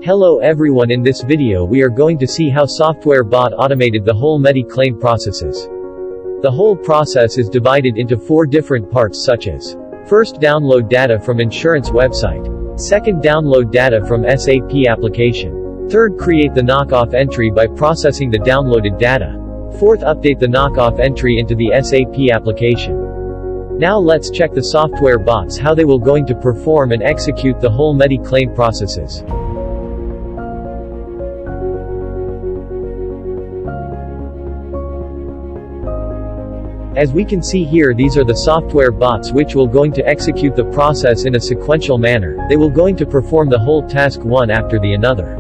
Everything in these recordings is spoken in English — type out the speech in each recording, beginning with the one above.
Hello everyone, in this video we are going to see how software bot automated the whole claim processes. The whole process is divided into 4 different parts such as: first, download data from insurance website. Second, download data from SAP application. Third, create the knockoff entry by processing the downloaded data. Fourth, update the knockoff entry into the SAP application. Now let's check the software bots how they will going to perform and execute the whole claim processes. As we can see here, these are the software bots which will going to execute the process in a sequential manner. They will going to perform the whole task one after the another.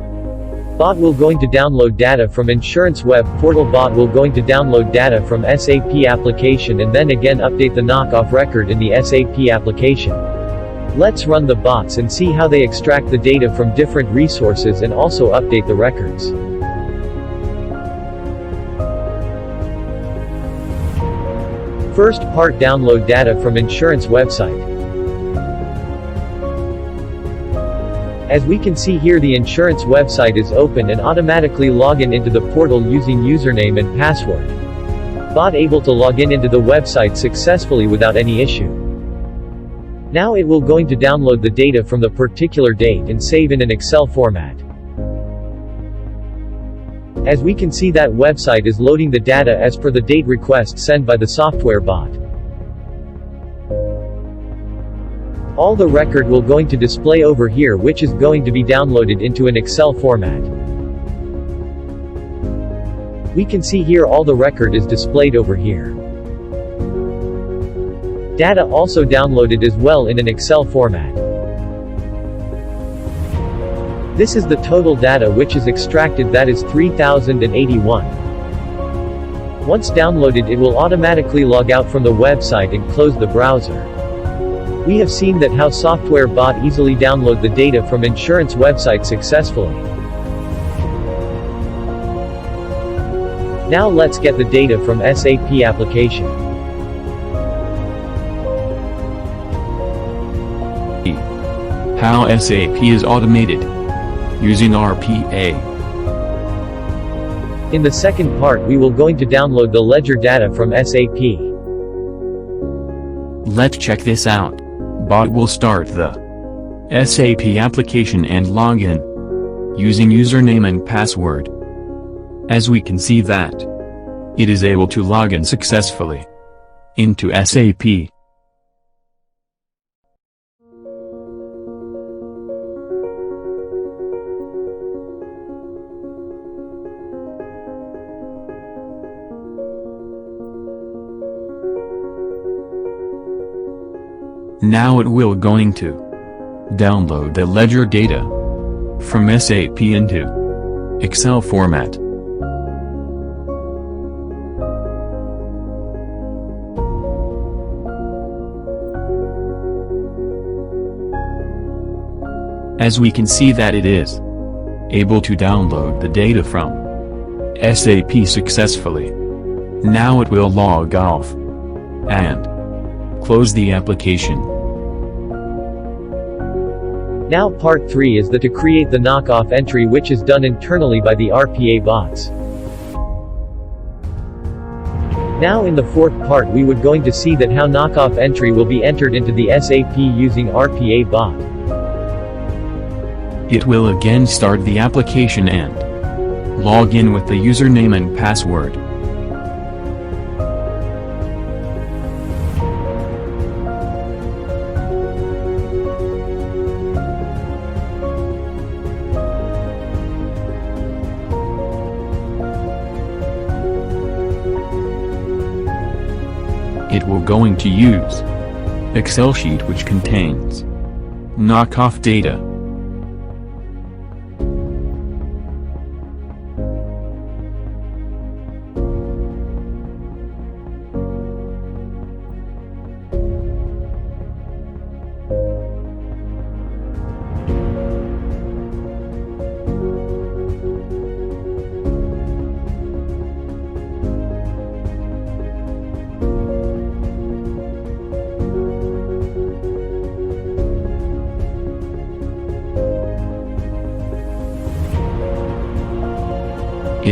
Bot will going to download data from insurance web portal. Bot will going to download data from SAP application and then again update the knockoff record in the SAP application. Let's run the bots and see how they extract the data from different resources and also update the records. First part, download data from insurance website. As we can see here, the insurance website is open and automatically log into the portal using username and password. Bot able to log into the website successfully without any issue. Now it will going to download the data from the particular date and save in an Excel format. As we can see, that website is loading the data as per the date request sent by the software bot. All the record will going to display over here, which is going to be downloaded into an Excel format. We can see here all the record is displayed over here. Data also downloaded as well in an Excel format. This is the total data which is extracted, that is 3081. Once downloaded, it will automatically log out from the website and close the browser. We have seen that how software bot easily download the data from insurance website successfully. Now let's get the data from SAP application. How SAP is automated using RPA. In the second part, we will going to download the ledger data from SAP. Let's check this out. Bot will start the SAP application and log in using username and password. As we can see that it is able to log in successfully into SAP. Now it will going to download the ledger data from SAP into Excel format. As we can see that it is able to download the data from SAP successfully. Now it will log off and close the application. Now part 3 is to create the knockoff entry, which is done internally by the RPA bots. Now in the fourth part we would going to see that how knockoff entry will be entered into the SAP using RPA bot. It will again start the application and log in with the username and password. It will going to use Excel sheet which contains knockoff data.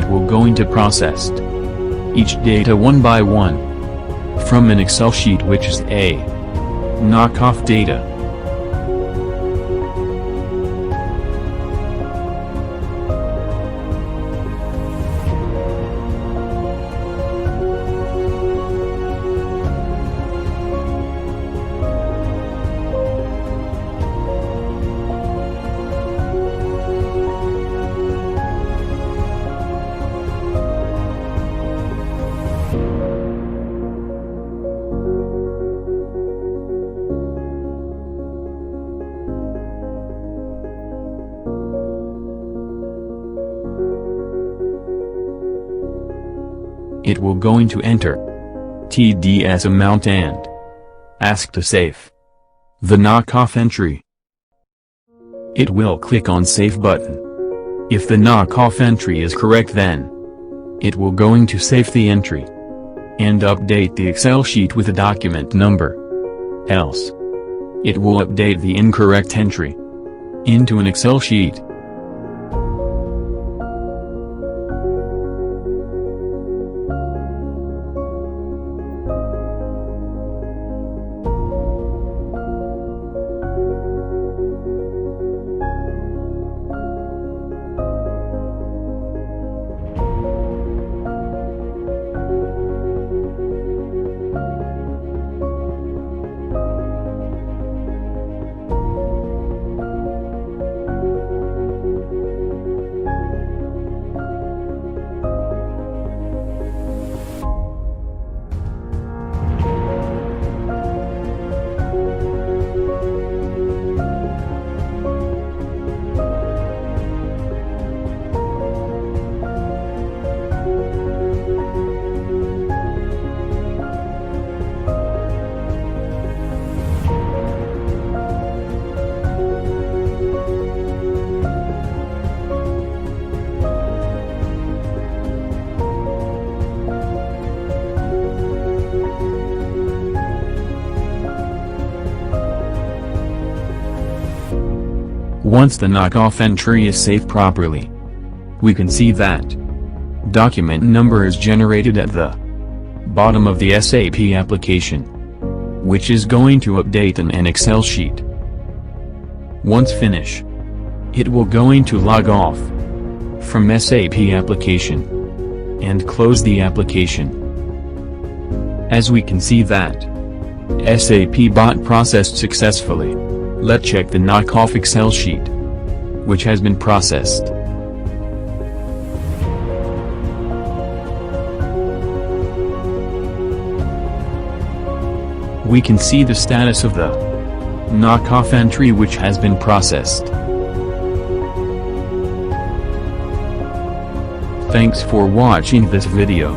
It will going to process each data one by one from an Excel sheet, which is a knockoff data. It will going to enter TDS amount and ask to save the knockoff entry. It will click on Save button. If the knockoff entry is correct, then it will going to save the entry and update the Excel sheet with a document number. Else, it will update the incorrect entry into an Excel sheet. Once the knockoff entry is saved properly, we can see that document number is generated at the bottom of the SAP application, which is going to update in an Excel sheet. Once finish, it will going to log off from SAP application and close the application. As we can see that SAP bot processed successfully. Let's check the knockoff Excel sheet, which has been processed. We can see the status of the knockoff entry which has been processed. Thanks for watching this video.